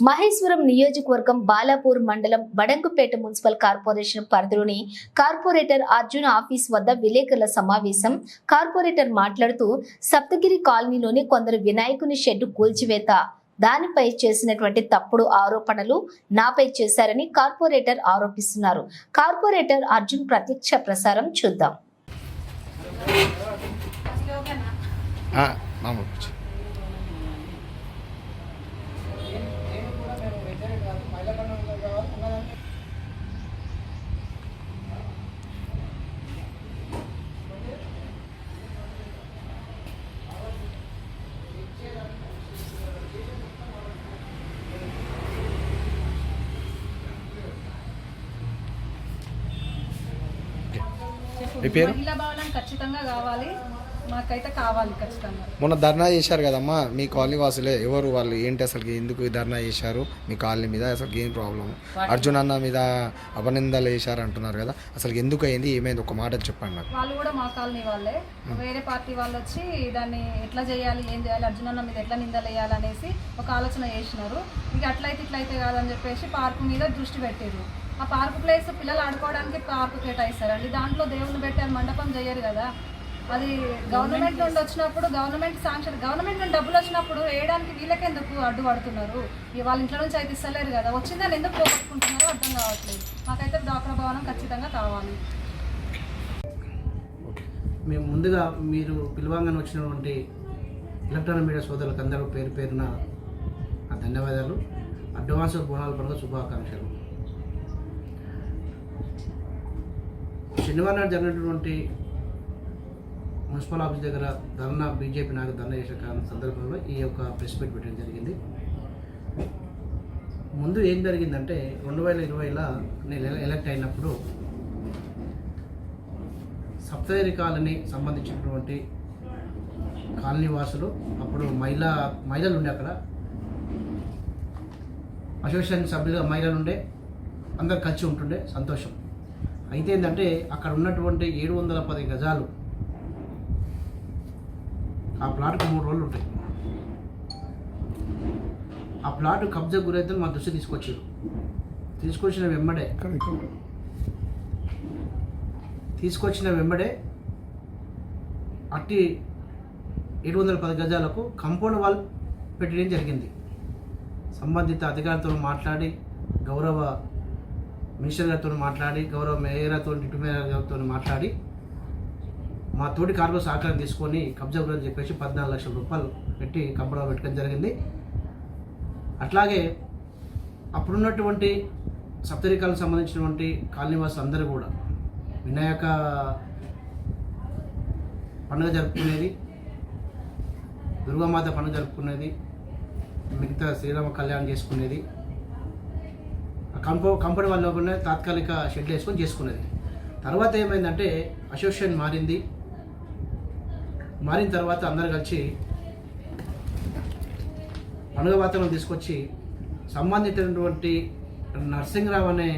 మహేశ్వరం నియోజకవర్గం బాలాపూర్ మండలం బడంగుపేట municipal corporation పరిధిలోని కార్పొరేటర్ అర్జున్ ఆఫీస్ వద్ద విలేకరుల సమావేశం. కార్పొరేటర్ మాట్లాడుతూ సప్తగిరి కాలనీలోని కొందరు వినాయకుని షెడ్డు కూల్చివేత, దానిపై చేసినటువంటి తప్పుడు ఆరోపణలు నాపై చేశారని కార్పొరేటర్ ఆరోపిస్తున్నారు. కార్పొరేటర్ అర్జున్ ప్రత్యక్ష ప్రసారం చూద్దాం. మహిళా భవనం ఖచ్చితంగా కావాలి, మాకైతే కావాలి ఖచ్చితంగా. మొన్న ధర్నా చేశారు కదమ్మా మీ కాలనీ వాసులే, ఎవరు వాళ్ళు ఏంటి అసలు ఎందుకు ధర్నా చేశారు మీ కాలనీ మీద, అసలు ఏం ప్రాబ్లం? అర్జున్ అన్న మీద అపనిందలు వేశారు అంటున్నారు కదా, అసలు ఎందుకు అయింది, ఏమైంది ఒక మాట చెప్పండి నాకు. వాళ్ళు కూడా మా కాలనీ వాళ్ళే, వేరే పార్టీ వాళ్ళు వచ్చి దాన్ని ఎట్లా చేయాలి, ఏం చేయాలి, అర్జున్ అన్న మీద ఎట్లా నిందలు వేయాలి అనేసి ఒక ఆలోచన చేసినారు. ఇక అట్లయితే ఇట్లయితే కాదని చెప్పేసి పార్కు మీద దృష్టి పెట్టారు. ఆ పార్కు ప్లేస్ పిల్లలు ఆడుకోవడానికి పార్కు కేటాయిస్తారండి, దాంట్లో దేవుని పెట్టి అది మండపం చేయరు కదా. అది గవర్నమెంట్ నుండి వచ్చినప్పుడు, గవర్నమెంట్ శాంక్షన్, గవర్నమెంట్ నుండి డబ్బులు వచ్చినప్పుడు వేయడానికి వీళ్ళకెందుకు అడ్డుపడుతున్నారు? వాళ్ళ ఇంట్లో నుంచి అయితే ఇస్తలేరు కదా, వచ్చిందని ఎందుకు పోగొట్టుకుంటున్నారో అర్థం కావట్లేదు. మాకైతే డాక్టర్ భవనం ఖచ్చితంగా కావాలి. మేము ముందుగా మీరు పిలువంగానే వచ్చినటువంటి ఎలక్ట్రానిక్ మీడియా సోదరులకు అందరూ పేరు పేరున ధన్యవాదాలు. అడ్వాన్స్ బోనాల పండుగ శుభాకాంక్షలు. శనివారం నాడు జరిగినటువంటి మున్సిపల్ ఆఫీస్ దగ్గర ధర్నా, బీజేపీ నాయకులు ధర్నా చేసే సందర్భంలో ఈ యొక్క ప్రెస్ మీట్ పెట్టడం జరిగింది. ముందు ఏం జరిగిందంటే 2020లో నేను ఎలక్ట్ అయినప్పుడు సప్తగిరి కాలనీ సంబంధించినటువంటి కాలనీ వాసులు, అప్పుడు మహిళలు ఉండే, అక్కడ అసోసియేషన్ సభ్యులుగా మహిళలు ఉండే, అందరు కలిసి ఉంటుండే, సంతోషం. అయితే ఏంటంటే అక్కడ ఉన్నటువంటి 710 గజాలు, ఆ ప్లాట్కి 3 రోజులు ఉంటాయి. ఆ ప్లాట్ కబ్జా గురైతే మా దృష్టి తీసుకొచ్చిన వెంబడే అట్టి 710 గజాలకు కాంపౌండ్ వాల్ పెట్టడం జరిగింది. సంబంధిత అధికారులతో మాట్లాడి, గౌరవ మినిస్టర్ గారితో మాట్లాడి, గౌరవ మేయర్ గారితో, డిప్యూటీ మేయర్ గారితో మాట్లాడి, మా తోటి కార్మికుల సహకారం తీసుకొని కబ్జా గురని చెప్పేసి 14 లక్షల రూపాయలు పెట్టి కంపౌండ్ పెట్టడం జరిగింది. అట్లాగే అప్పుడున్నటువంటి సప్తరికాలకు సంబంధించినటువంటి కాలనీవాసులు అందరూ కూడా వినాయక పండుగ జరుపుకునేది, దుర్గామాత పండుగ జరుపుకునేది, మిగతా శ్రీరామ కళ్యాణం చేసుకునేది, కంపెనీ వాళ్ళ తాత్కాలిక షెడ్లు వేసుకొని చేసుకునేది. తర్వాత ఏమైందంటే అసోసియేషన్ మారిన తర్వాత అందరు కలిసి పండుగ వాతావరణం తీసుకొచ్చి సంబంధించినటువంటి నరసింహరావు అనే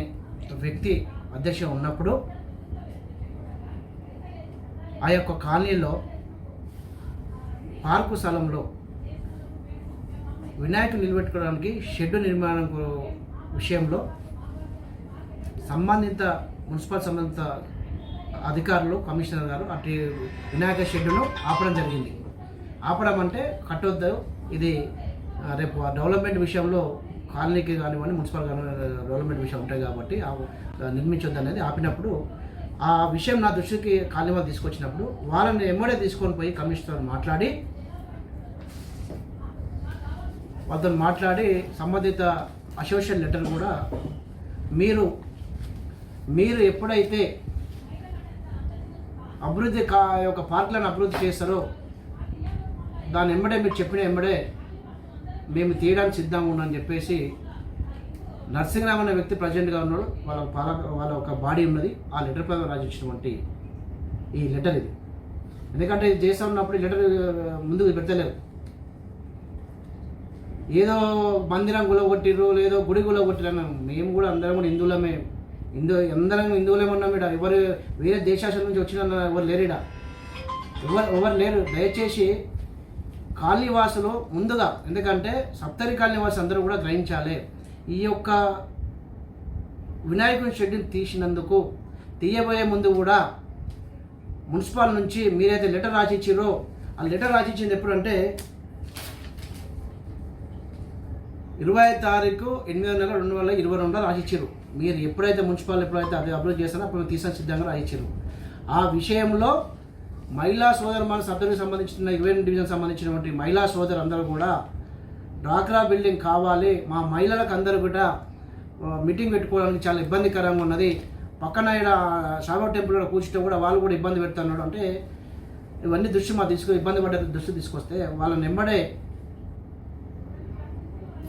వ్యక్తి అధ్యక్షుడు ఉన్నప్పుడు ఆ యొక్క కాలనీలో పార్కు స్థలంలో వినాయకుడు నిలబెట్టుకోవడానికి షెడ్డు నిర్మాణం విషయంలో మున్సిపల్ సంబంధిత అధికారులు, కమిషనర్ గారు అటు వినాయక షెడ్డును ఆపడం జరిగింది. ఆపడం అంటే కట్టొద్దు, ఇది రేపు డెవలప్మెంట్ విషయంలో కాలనీకి కానివ్వండి, మున్సిపల్ డెవలప్మెంట్ విషయం ఉంటాయి కాబట్టి నిర్మించొద్దు అనేది ఆపినప్పుడు, ఆ విషయం నా దృష్టికి కాలనీ వాళ్ళు తీసుకొచ్చినప్పుడు వాళ్ళని ఎమ్మడే తీసుకొని పోయి కమిషనర్ వాళ్ళతో మాట్లాడి సంబంధిత అసోసియేషన్ లెటర్ కూడా మీరు ఎప్పుడైతే అభివృద్ధి యొక్క పార్కులను అభివృద్ధి చేస్తారో దాని ఎమ్మడే మీరు చెప్పిన ఎమ్మడే మేము తీయడానికి సిద్ధంగా ఉన్నామని చెప్పేసి నరసింహరావు అనే వ్యక్తి ప్రెసిడెంట్గా ఉన్నాడు, వాళ్ళ ఒక బాడీ ఉన్నది, ఆ లెటర్ పైన రాసిచ్చినటువంటి ఈ లెటర్ ఇది. ఎందుకంటే ఇది చేస్తూ ఉన్నప్పుడు ఈ లెటర్ ముందుకు పెట్టలేరు, ఏదో మందిరం గులగొట్టిర్రు, లేదో గుడి గులగొట్టిరని. మేము కూడా అందరం కూడా హిందువులమే, అందరం హిందువులే ఉన్నాం. ఇక్కడ ఎవరు వేరే దేశాల నుంచి వచ్చిన ఎవరు లేరు, ఎవరు లేరు. దయచేసి కాలనీ వాసులు ముందుగా, ఎందుకంటే సప్తరి కాలనీ వాసులు అందరూ కూడా గ్రహించాలి, ఈ యొక్క వినాయకుని షెడ్యూల్ తీసినందుకు తీయబోయే ముందు కూడా మున్సిపల్ నుంచి మీరైతే లెటర్ రాసిచ్చిరో, ఆ లెటర్ రాసిచ్చింది ఎప్పుడంటే 20 తారీఖు 8వ నెల 2022 రాసిచ్చారు. మీరు ఎప్పుడైతే మున్సిపల్ అది అప్లోడ్ చేస్తారో అప్పుడు తీసిన సిద్ధంగా రాసిచ్చారు. ఆ విషయంలో మహిళా సోదరు సభ్యులకు సంబంధించిన 22 డివిజన్ సంబంధించినటువంటి మహిళా సోదరు అందరూ కూడా డ్వాక్రా బిల్డింగ్ కావాలి, మా మహిళలకు అందరూ కూడా మీటింగ్ పెట్టుకోవడానికి చాలా ఇబ్బందికరంగా ఉన్నది, పక్కన షాగో టెంపుల్ కూడా కూర్చుంటే కూడా వాళ్ళు కూడా ఇబ్బంది పెడుతున్నాడు అంటే ఇవన్నీ దృష్టి ఇబ్బంది పడ్డ దృష్టి తీసుకొస్తే వాళ్ళ నెంబడే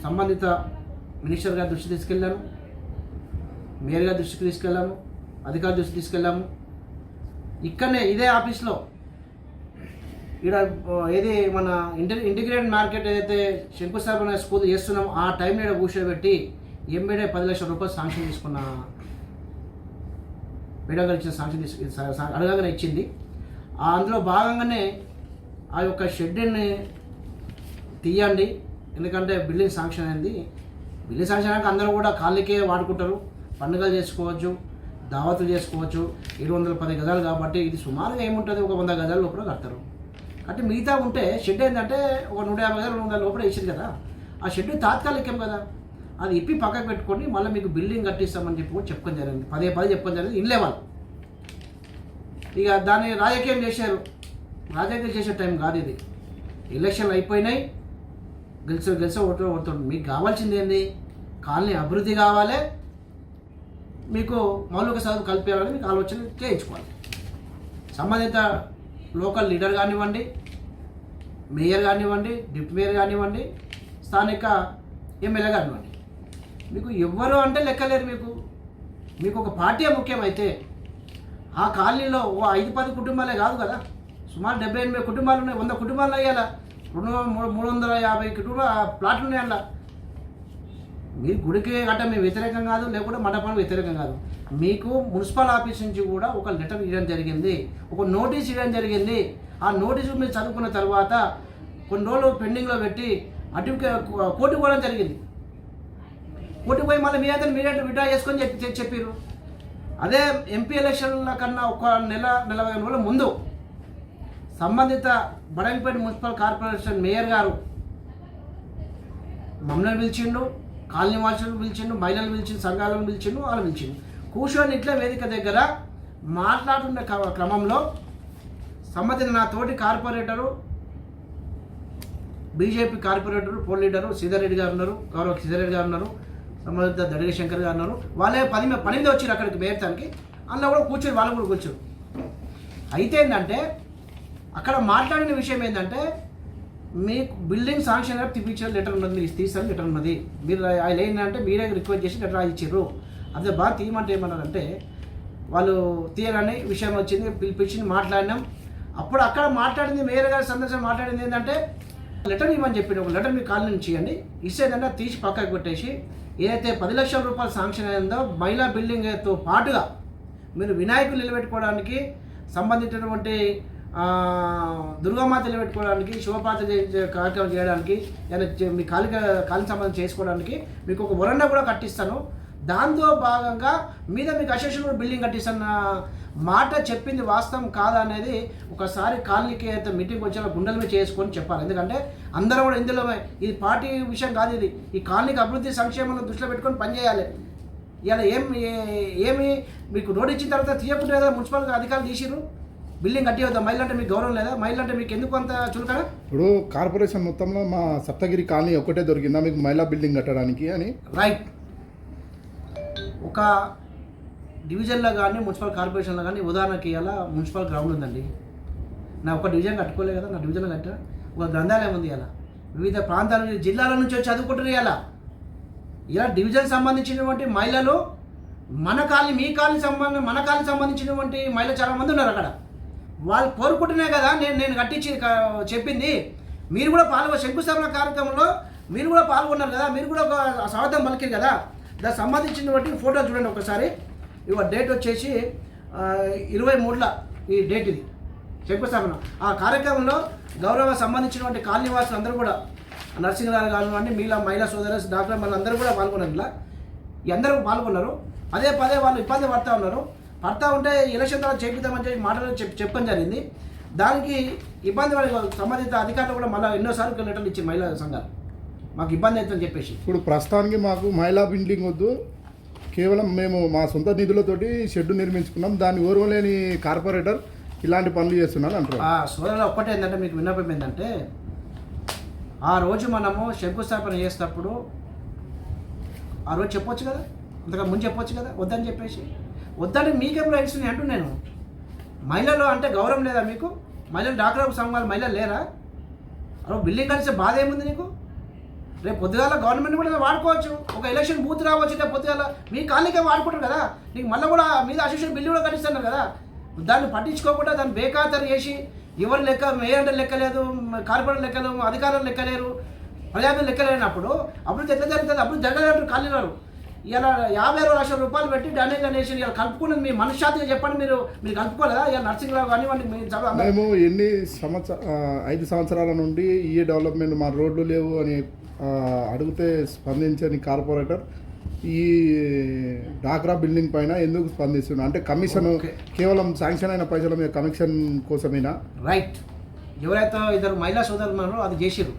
సంబంధిత మినిస్టర్ గారి దృష్టి తీసుకెళ్ళాను, మేయర్ గారి దృష్టికి తీసుకెళ్ళాము, అధికారి దృష్టి తీసుకెళ్ళాము. ఇక్కడనే ఇదే ఆఫీస్లో ఇక్కడ ఏది మన ఇంటిగ్రేటెడ్ మార్కెట్ ఏదైతే శంకుస్థాపన స్కూల్ చేస్తున్నామో ఆ టైంలో ఇక్కడ కూర్చోబెట్టి ఎంబీడే 10 లక్షల రూపాయలు శాంక్షన్ తీసుకున్న మేడం గారు ఇచ్చిన శాంక్షన్ అడగగానే ఇచ్చింది. అందులో భాగంగానే ఆ యొక్క షెడ్ని తీయండి, ఎందుకంటే బిల్డింగ్ శాంక్షన్ అయింది. బిల్డింగ్ శాంక్షన్ అయ్యాక అందరూ కూడా ఖాళీకే వాడుకుంటారు, పండుగలు చేసుకోవచ్చు, దావతులు చేసుకోవచ్చు. 710 గజాలు కాబట్టి ఇది సుమారుగా ఏముంటుంది, ఒక 100 గజాల లోపల కడతారు. అంటే మిగతా ఉంటే షెడ్ ఏంటంటే ఒక 150 గజాలు 200 లోపల వేసింది కదా, ఆ షెడ్ తాత్కాలికం కదా, అది ఇప్పి పక్కకు పెట్టుకొని మళ్ళీ మీకు బిల్డింగ్ కట్టిస్తామని చెప్పి కూడా చెప్పుకొని జరిగింది, పదే చెప్పుకొని జరిగింది. ఇన్లే వాళ్ళు ఇక దాన్ని రాజకీయం చేశారు. రాజకీయం చేసే టైం కాదు ఇది, ఎలక్షన్లు అయిపోయినాయి, గెలిచే ఓడుతుంది. మీకు కావాల్సింది ఏంది, కాలనీ అభివృద్ధి కావాలి, మీకు మౌలిక సదుపాయాలు కల్పించాలని మీకు ఆలోచన చేయించుకోవాలి. సంబంధిత లోకల్ లీడర్ కానివ్వండి, మేయర్ కానివ్వండి, డిప్యూటీ మేయర్ కానివ్వండి, స్థానిక ఎమ్మెల్యే కానివ్వండి, మీకు ఎవ్వరు అంటే లెక్కలేరు. మీకు ఒక పార్టీ ముఖ్యమైతే ఆ కాలనీలో 5-10 కుటుంబాలే కాదు కదా, సుమారు 70-80 కుటుంబాలు ఉన్నాయి, 100 కుటుంబాలు అయ్యాలా, 350 ప్లాట్లు ఉన్నాయి. అలా మీరు గుడికి గట్ట మేము వ్యతిరేకం కాదు, లేకుంటే మండపానికి వ్యతిరేకం కాదు. మీకు మున్సిపల్ ఆఫీస్ నుంచి కూడా ఒక లెటర్ ఇవ్వడం జరిగింది, ఒక నోటీస్ ఇవ్వడం జరిగింది. ఆ నోటీసు మీరు చదువుకున్న తర్వాత కొన్ని రోజులు పెండింగ్లో పెట్టి అటు కోర్టుకు పోవడం జరిగింది. కోర్టుకు పోయి మళ్ళీ మీరే విడ్రా చేసుకొని చెప్పారు. అదే ఎంపీ ఎలక్షన్ల కన్నా ఒక నెల 40 రోజుల ముందు సంబంధిత బడంగపేట మున్సిపల్ కార్పొరేషన్ మేయర్ గారు మమ్మల్ని పిలిచిండు, కాలనీ వాసులను పిలిచిండు, మహిళలు పిలిచిండు, సంఘాలను పిలిచిండు, వాళ్ళు పిలిచిండు. కూర్చొని ఇట్లా వేదిక దగ్గర మాట్లాడుతున్న క్రమంలో సంబంధించిన నా తోటి corporator, BJP corporator, poll leader Sita Reddy గారు ఉన్నారు, గౌరవ సీతారెడ్డి గారు ఉన్నారు, సంబంధిత దడిగ శంకర్ గారు ఉన్నారు. వాళ్ళే 10 వచ్చారు అక్కడికి మేయర్తానికి. అందులో కూడా కూర్చొని వాళ్ళు కూడా కూర్చోరు. అయితే ఏంటంటే అక్కడ మాట్లాడిన విషయం ఏంటంటే మీకు బిల్డింగ్ శాంక్షన్ తీపించిన లెటర్ ఉన్నది, మీరు తీస్తాను లెటర్ ఉన్నది, మీరు ఆయన ఏంటంటే మీరే రిక్వెస్ట్ చేసి లెటర్ ఇచ్చారు. అదే బాగా తీయమంటే ఏమన్నారంటే వాళ్ళు తీయగానే విషయం వచ్చింది, పిలిపించి మాట్లాడినాం. అప్పుడు అక్కడ మాట్లాడింది మేయర్ గారి సందర్శన మాట్లాడింది ఏంటంటే లెటర్ ఇవ్వమని చెప్పి ఒక లెటర్ మీ కాలనీ నుంచి ఇవ్వండి, ఇచ్చేదంటే తీసి పక్కకు పెట్టేసి ఏదైతే 10 లక్షల రూపాయలు శాంక్షన్ అయిందో మహిళా బిల్డింగ్తో పాటుగా మీరు వినాయకులు నిలబెట్టుకోవడానికి, సంబంధించినటువంటి దుర్గామాత నిలబెట్టుకోవడానికి, శివపాత్ర కార్యక్రమం చేయడానికి, మీ కాలికి సంబంధం చేసుకోవడానికి మీకు ఒక వరండా కూడా కట్టిస్తాను, దాంతో భాగంగా మీద మీకు అసోసియేషన్ బిల్డింగ్ కట్టిస్తున్న మాట చెప్పింది వాస్తవం కాదా అనేది ఒకసారి కాలనీకి అయితే మీటింగ్ వచ్చే గుండెల మీద చేసుకొని చెప్పాలి. ఎందుకంటే అందరూ కూడా ఇందులో ఇది పార్టీ విషయం కాదు, ఇది ఈ కాలనీకి అభివృద్ధి సంక్షేమాలను దృష్టిలో పెట్టుకొని పనిచేయాలి. ఇలా ఏమి మీకు రోడ్ ఇచ్చిన తర్వాత తీయకుండా కదా మున్సిపల్ అధికారులు తీసిరు, బిల్డింగ్ కట్టివద్దా, మహిళ అంటే మీకు గౌరవం లేదా, మహిళ అంటే మీకు ఎందుకు అంత చులకన? ఇప్పుడు కార్పొరేషన్ మొత్తంలో మా సప్తగిరి కాలనీ ఒకటే దొరికిందా మీకు మహిళా బిల్డింగ్ కట్టడానికి అని? రైట్, ఒక డివిజన్లో కానీ మున్సిపల్ కార్పొరేషన్లో కానీ ఉదాహరణకి ఇలా మున్సిపల్ గ్రౌండ్ ఉందండి, నా ఒక డివిజన్ కట్టుకోలే కదా, నా డివిజన్లో కట్టా ఒక గ్రంథాలయం ఉంది. ఇలా వివిధ ప్రాంతాల నుంచి జిల్లాల నుంచి వచ్చి చదువుకుంటున్నారు. ఇలా డివిజన్ సంబంధించినటువంటి మహిళలు మన కాలనీ మీ కాలనీ మన కాలనీ సంబంధించినటువంటి మహిళలు చాలామంది ఉన్నారు అక్కడ. వాళ్ళు కోరుకుంటున్నాయి కదా నేను కట్టించి చెప్పింది. మీరు కూడా శంకుస్థాపన కార్యక్రమంలో మీరు కూడా పాల్గొన్నారు కదా, మీరు కూడా ఒక స్వాగతం పలికారు కదా. దానికి సంబంధించినటువంటి ఫోటో చూడండి ఒకసారి. ఇవ డేట్ వచ్చేసి 23ల ఈ డేట్, ఇది శంకుస్థాపన. ఆ కార్యక్రమంలో గౌరవ సంబంధించినటువంటి కాలనీ వాసులు అందరూ కూడా నర్సింగ్రావు కానివ్వండి మహిళా సోదరు డాక్టర్ వాళ్ళందరూ కూడా పాల్గొన్నారు. ఇలా ఈ అందరూ పాల్గొన్నారు. పదే పదే వాళ్ళు ఇబ్బంది పడతా ఉంటే ఎలక్షన్ తర్వాత చేపిద్దామని చెప్పి మాటలు చెప్పడం జరిగింది. దానికి ఇబ్బంది పడి సంబంధిత అధికారులు కూడా మళ్ళీ ఎన్నోసార్లు లెటర్లు ఇచ్చి మహిళా సంఘాలు మాకు ఇబ్బంది అవుతుందని చెప్పేసి. ఇప్పుడు ప్రస్తుతానికి మాకు మహిళా బిల్డింగ్ వద్దు, కేవలం మేము మా సొంత నిధులతోటి షెడ్ నిర్మించుకున్నాం, దాన్ని ఓర్వలేని కార్పొరేటర్ ఇలాంటి పనులు చేస్తున్నారు అంటారు. సోదరులు ఒక్కటే ఏంటంటే మీకు విన్నపం ఏంటంటే, ఆ రోజు మనము శంకుస్థాపన చేసేటప్పుడు ఆ రోజు చెప్పొచ్చు కదా, అంతగా ముందు చెప్పొచ్చు కదా, వద్దని చెప్పేసి. వద్దంటే మీకేం రైట్స్ ఉన్నాయి అంటూ నేను. మహిళలు అంటే గౌరవం లేదా మీకు? మహిళలు డాక్టర్ సంఘాలు మహిళలు లేరా? అలా బిల్డింగ్ కలిసే బాధ ఏముంది నీకు? రేపు పొద్దుగాల గవర్నమెంట్ కూడా వాడుకోవచ్చు, ఒక ఎలక్షన్ బూత్ రావచ్చు, రేపు పొద్దుగాల మీ కాలనీకే వాడుకుంటారు కదా, నీకు మళ్ళీ కూడా మీద అసోసియేషన్ బిల్లు కూడా కట్టిస్తున్నారు కదా. దాన్ని పట్టించుకోకుండా దాన్ని బేఖాతరు చేసి ఎవరు లెక్క, మేయర్ లెక్కలేదు, కార్పొరేటర్ లెక్కలేదు, అధికారులు లెక్కలేరు, ప్రజాప్రతినిధులు లెక్కలేనప్పుడు అభివృద్ధి ఎట్లా జరుగుతుంది? అభివృద్ధి జరగలేనప్పుడు కాలనీవారు ఇలా 56 లక్షల రూపాయలు పెట్టి డ్యామేజ్ అనేసి ఇలా కలుపుకున్నది మీ మనశ్శాంతిగా చెప్పండి. మీరు కలుపుకోలేదా? ఇలా నర్సింగ్రావు కానివ్వండి, మేము ఎన్ని 5 సంవత్సరాల నుండి ఈ డెవలప్మెంట్ మా రోడ్లు లేవు అని అడిగితే స్పందించని కార్పొరేటర్ ఈ డాక్రా బిల్డింగ్ పైన ఎందుకు స్పందిస్తున్నారు అంటే కమిషన్ కేవలం శాంక్షన్ అయిన పైసల మీద కమిషన్ కోసమేనా? రైట్. ఎవరైతే ఇద్దరు మహిళా సోదరులు అది చేసిరు,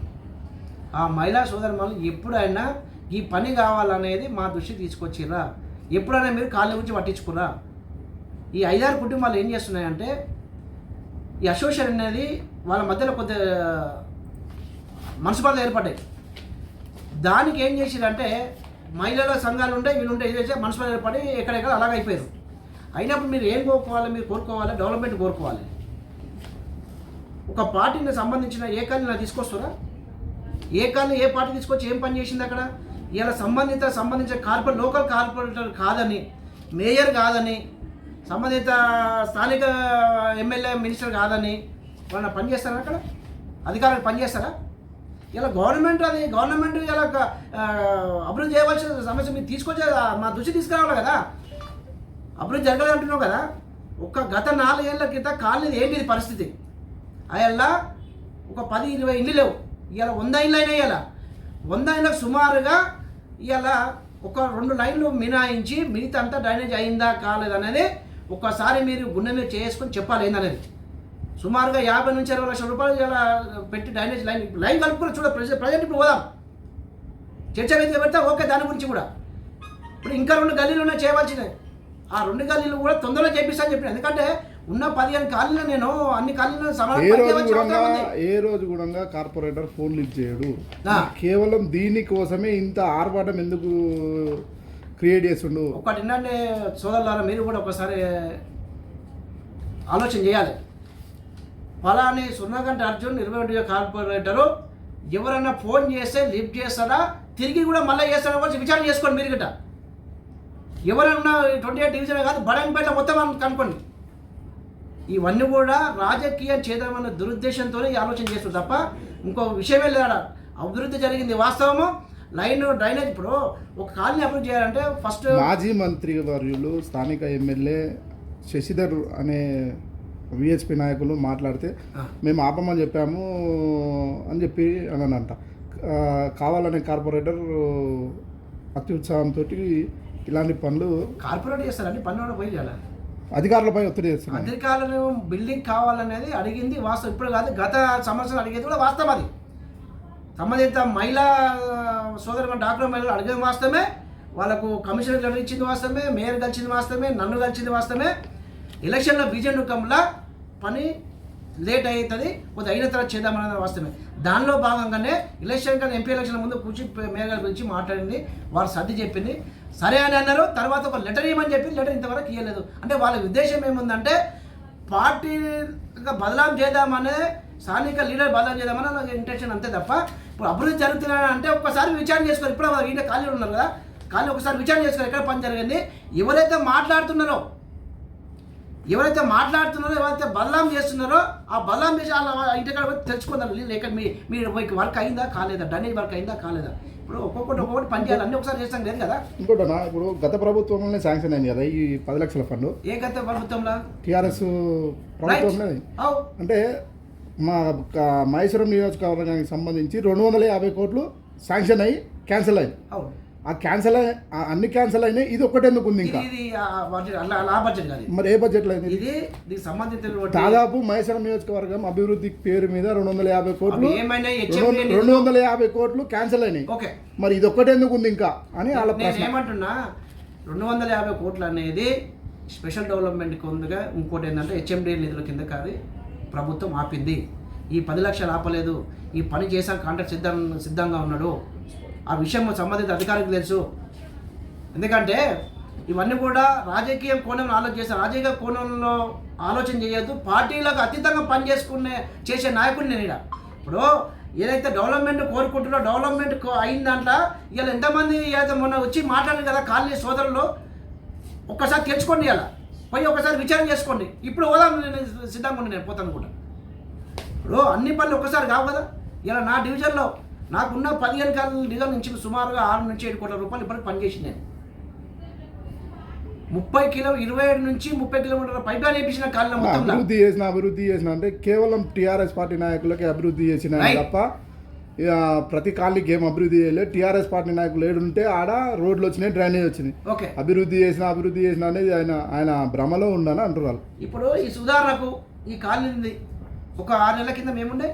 ఆ మహిళా సోదరులు ఎప్పుడైనా ఈ పని కావాలనేది మా దృష్టికి తీసుకొచ్చిర్రా? ఎప్పుడైనా మీరు కాళ్ళ గురించి పట్టించుకురా? ఈ 5-6 కుటుంబాలు ఏం చేస్తున్నాయంటే, ఈ అసోసియేషన్ అనేది వాళ్ళ మధ్యలో కొద్ది మనస్పర్ధలు ఏర్పడ్డాయి. దానికి ఏం చేసిరంటే, మహిళల సంఘాలు ఉంటే వీళ్ళు ఉంటే ఇది చేస్తే మనస్పర్ధ ఏర్పడి ఎక్కడెక్కడ అలాగ అయిపోయారు. అయినప్పుడు మీరు ఏం కోరుకోవాలి? మీరు కోరుకోవాలి డెవలప్మెంట్ కోరుకోవాలి. ఒక పార్టీని సంబంధించిన ఏ కాలనీ తీసుకొస్తారా? ఏ కాలనీ ఏ పార్టీ తీసుకొచ్చి ఏం పని చేసింది అక్కడ? ఇలా సంబంధించిన లోకల్ కార్పొరేటర్ కాదని, మేయర్ కాదని, సంబంధిత స్థానిక ఎమ్మెల్యే మినిస్టర్ కాదని వాళ్ళని పనిచేస్తారా? అక్కడ అధికారులు పనిచేస్తారా? ఇలా గవర్నమెంట్ ఇలా అభివృద్ధి చేయవలసిన సమస్య మీరు తీసుకొచ్చే మా దృష్టి తీసుకురావాలి కదా. అభివృద్ధి జరగలేదు అంటున్నావు కదా. గత 4 ఏళ్ల క్రితం కాలనీ ఏంటిది పరిస్థితి? అలా ఒక 10-20 ఇళ్ళు లేవు. ఇలా 100 ఇళ్ళు అయినాయి. ఇలా 100 ఇళ్ళకు సుమారుగా ఇలా ఒక 2 లైన్లు మినాయించి మిగతా అంతా డ్రైనేజ్ అయిందా కాలేదనేది ఒక్కసారి మీరు గుండె మీద చేసుకొని చెప్పాలి ఏందనేది. సుమారుగా 50 నుంచి 60 లక్షల రూపాయలు ఇలా పెట్టి డ్రైనేజ్ లైన్ కలుపుకొని చూడ ప్రజెంట్ ఇప్పుడు పోదాం, చర్చ వేదిక పెడతా ఓకే. దాని గురించి కూడా ఇప్పుడు ఇంకా 2 గల్లీలు ఉన్నాయి చేయవలసినవి. ఆ 2 గల్లీలు కూడా తొందరగా చేపిస్తా అని చెప్పిన. ఎందుకంటే ఉన్న 15 కాలనీలు నేను అన్ని కాలనీలను ఏ రోజు కూడా కార్పొరేటర్ ఫోన్ లిఫ్ట్ చేయడు. కేవలం దీనికోసమే ఇంత ఆర్భాటం ఎందుకు క్రియేట్ చేస్తుండు? ఒకటి ఏంటంటే సోదరులారా, మీరు కూడా ఒకసారి ఆలోచన చేయాలి. ఫలాని సున్నగంటి అర్జున్ 21 కార్పొరేటరు ఎవరన్నా ఫోన్ చేస్తే లిఫ్ట్ చేస్తారా, తిరిగి కూడా మళ్ళీ చేస్తారా కొంచెం విచారణ చేసుకోండి. మీరు గిట్ట ఎవరన్నా 28 డివిజన్ కాదు బడంపేట మొత్తం కనుక్కోండి. ఇవన్నీ కూడా రాజకీయం చేద్దామన్న దురుద్దేశంతోనే ఈ ఆలోచన చేస్తుంది తప్ప ఇంకో విషయమే లేదా. అభివృద్ధి జరిగింది వాస్తవము. లైన్ డ్రైనేజ్ ఇప్పుడు ఒక కాలనీ అభివృద్ధి చేయాలంటే ఫస్ట్ మాజీ మంత్రి వర్యులు స్థానిక ఎమ్మెల్యే శశిధర్ అనే విహెచ్పి నాయకులు మాట్లాడితే మేము ఆపమని చెప్పాము అని చెప్పి అనంట. కావాలనే కార్పొరేటర్ అత్యుత్సాహంతో ఇలాంటి పనులు కార్పొరేట్ చేస్తారండి. పన్ను పోయి చేయాలి, అధికారులపై ఒత్తిడి చేస్తున్నారు. అధికారులు బిల్డింగ్ కావాలనేది అడిగింది వాస్తవం, ఇప్పుడు కాదు గత సంవత్సరం అడిగేది కూడా వాస్తవం. అది సంబంధిత మహిళా సోదరు డాక్టర్ మహిళలు అడిగేది వాస్తవమే, వాళ్ళకు కమిషనర్ లెటర్ ఇచ్చింది వాస్తవమే, మేయర్ కలిసింది వాస్తవమే, నన్ను కలిసింది వాస్తవమే. ఎలక్షన్లో బీజేపీ పని లేట్ అవుతుంది, కొద్దిగా అయిన తర్వాత చేద్దామన్నది వాస్తవమే. దానిలో భాగంగానే ఎలక్షన్ కానీ ఎంపీ ఎలక్షన్ ముందు కూర్చి మేయర్ గారి గురించి మాట్లాడింది, వారు సర్ది చెప్పింది, సరే అని అన్నారు. తర్వాత ఒక లెటర్ ఇవ్వమని చెప్పి లెటర్ ఇంతవరకు ఇవ్వలేదు. అంటే వాళ్ళ ఉద్దేశం ఏముందంటే పార్టీ బదలాం చేద్దామనే, స్థానిక లీడర్ బదలాం చేద్దామని నాకు ఇంటెన్షన్ అంతే తప్ప ఇప్పుడు అభివృద్ధి జరుగుతున్నాయి అంటే ఒక్కసారి విచారణ చేసుకోవాలి. ఇప్పుడు ఈయన ఖాళీలు ఉన్నారు కదా, ఖాళీ ఒకసారి విచారణ చేసుకోవాలి ఎక్కడ పని జరిగింది. ఎవరైతే మాట్లాడుతున్నారో ఎవరైతే బదలాం చేస్తున్నారో ఆ బదలాం చేసి వాళ్ళ ఇంటికాడ తెలుసుకుందాం. లేక మీరు వర్క్ అయిందా కాలేదా, డ్రైనేజ్ వర్క్ అయిందా కాలేదా. ఇప్పుడు ఒక్కొక్కటి పని చేయాలి, అన్నీ ఒకసారి చేస్తాం లేదు కదా. ఇంకోటనా, ఇప్పుడు గత ప్రభుత్వంలోనే శాంక్షన్ అయింది కదా ఈ 10 లక్షల ఫండ్. ఏ గత ప్రభుత్వంలో? టీఆర్ఎస్ ప్రభుత్వంలో. అంటే మా మహేశ్వరం నియోజకవర్గానికి సంబంధించి 250 కోట్లు శాంక్షన్ అయ్యి క్యాన్సిల్ అయింది. అవును, ఆ క్యాన్సిల్ అన్ని క్యాన్సిల్ అయినాయి. ఇది ఒక్కటి ఎందుకు ఉంది ఇంకా? ఇది బడ్జెట్ అలా బడ్జెట్ కాదు, మరి ఏ బడ్జెట్లో అయింది? ఇది దీనికి సంబంధించిన దాదాపు మహేశ్వరం నియోజకవర్గం అభివృద్ధి పేరు మీద 250 కోట్లు ఏమైనా 250 కోట్లు క్యాన్సిల్ అయినాయి. ఓకే, మరి ఇది ఒక్కటి ఎందుకు ఉంది ఇంకా అని వాళ్ళ నేను ప్రశ్న. ఏమంటున్నా 250 కోట్లు అనేది స్పెషల్ డెవలప్మెంట్కి ఉందిగా. ఇంకోటి ఏంటంటే హెచ్ఎండి నిధుల కింద కాదు ప్రభుత్వం ఆపింది. ఈ 10 లక్షలు ఆపలేదు, ఈ పని చేసాక కాంట్రాక్ట్ సిద్ధంగా ఉన్నాడు. ఆ విషయం సంబంధిత అధికారికి తెలుసు. ఎందుకంటే ఇవన్నీ కూడా రాజకీయ కోణంలో ఆలోచన రాజకీయ కోణంలో ఆలోచన చేయొద్దు. పార్టీలకు అతీతంగా చేసే నాయకుడిని నేను ఇక్కడ. ఇప్పుడు ఏదైతే డెవలప్మెంట్ కోరుకుంటున్నా డెవలప్మెంట్ అయిన దాంట్లో ఇలా ఎంతమంది ఏదైతే మొన్న వచ్చి మాట్లాడారు కదా కాలనీ సోదరులు, ఒక్కసారి తెలుసుకోండి, ఇలా పోయి ఒకసారి విచారణ చేసుకోండి. ఇప్పుడు హోదా నేను సిద్ధంగా ఉండి నేను పోతాను కూడా. ఇప్పుడు అన్ని పనులు ఒక్కసారి కావు కదా. ఇలా నా డివిజన్లో నాకున్న 15 డివిజన్ నుంచి సుమారుగా 6 నుంచి 7 కోట్ల రూపాయలు ఇప్పటికి పనిచేసి నేను 27 నుంచి 30 కిలోమీటర్ల పైగా వేయించిన కాలంలో మొత్తం అభివృద్ధి చేసిన అంటే కేవలం టీఆర్ఎస్ పార్టీ నాయకులకి అభివృద్ధి చేసిన తప్ప ప్రతి కాలనీకి ఏం అభివృద్ధి చేయలేదు. టీఆర్ఎస్ పార్టీ నాయకులు ఏడుంటే ఆడ రోడ్లు వచ్చినాయి, డ్రైనేజ్ వచ్చినాయి. ఓకే, అభివృద్ధి చేసిన అనేది ఆయన భ్రమలో ఉండని అంటున్నారు. ఇప్పుడు ఈ సుధారణకు ఈ కాలనీ ఒక 6 నెలల కింద మేముండే.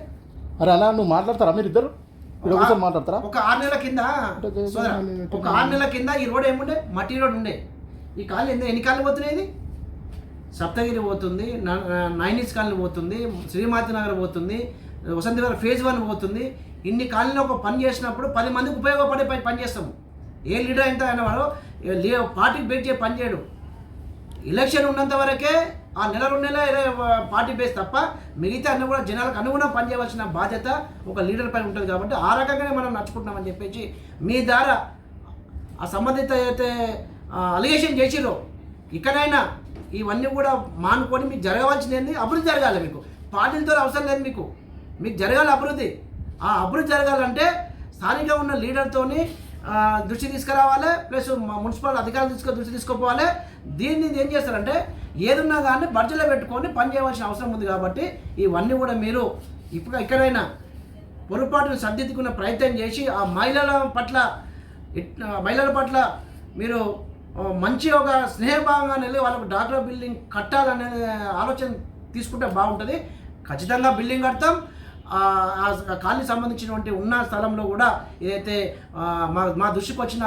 అరే అలా నువ్వు మాట్లాడతారా? మీరు ఇద్దరు మాట్లాడతారా? ఒక 6 నెలల కింద ఒక 6 నెలల కింద ఈ రోడ్ ఏముండే? మట్టి రోడ్ ఉండే. ఈ కాలనీ ఎన్ని కాలనీ పోతున్నాయి? ఇది సప్తగిరి పోతుంది, నైనిస్ కాలనీ పోతుంది, శ్రీమాతి నగర్ పోతుంది, వసంతనగర్ ఫేజ్ 1 పోతుంది. ఇన్ని కాలనీలో ఒక పని చేసినప్పుడు 10 మందికి ఉపయోగపడే పని చేస్తాము. ఏ లీడర్ ఎంత అయిన వాడు పార్టీకి బేస్ చేసి పని చేయడు. ఎలక్షన్ ఉన్నంత వరకే ఆ నెల 2 నెలల పార్టీ బేస్ తప్ప మిగతా అన్ని కూడా జనాలకు అనుగుణంగా పనిచేయవలసిన బాధ్యత ఒక లీడర్ పైన ఉంటుంది. కాబట్టి ఆ రకంగానే మనం నడుచుకుంటున్నామని చెప్పేసి మీ ద్వారా ఆ సంబంధిత అయితే అలిగేషన్ చేసిరో ఇకనైనా ఇవన్నీ కూడా మానుకొని మీకు జరగవలసింది అభివృద్ధి జరగాలి. మీకు పార్టీలతో అవసరం లేదు, మీకు జరగాలి అభివృద్ధి. ఆ అభివృద్ధి జరగాలంటే స్థానికంగా ఉన్న లీడర్తోని దృష్టి తీసుకురావాలి, ప్లస్ మున్సిపల్ అధికారులు దృష్టి తీసుకుపోవాలి. దీన్ని ఏం చేస్తారంటే ఏదున్నా కానీ బడ్జెట్లో పెట్టుకొని పని చేయవలసిన అవసరం ఉంది. కాబట్టి ఇవన్నీ కూడా మీరు ఇప్పుడు ఎక్కడైనా పొరపాటును సర్దిద్దుకునే ప్రయత్నం చేసి ఆ మహిళల పట్ల మీరు మంచి ఒక స్నేహభావంగా వెళ్ళి వాళ్ళకు డాక్టర్ బిల్డింగ్ కట్టాలనే ఆలోచన తీసుకుంటే బాగుంటుంది. ఖచ్చితంగా బిల్డింగ్ కడతాం. కాలనీ సంబంధించినటువంటి ఉన్న స్థలంలో కూడా ఏదైతే మా దృష్టికి వచ్చిన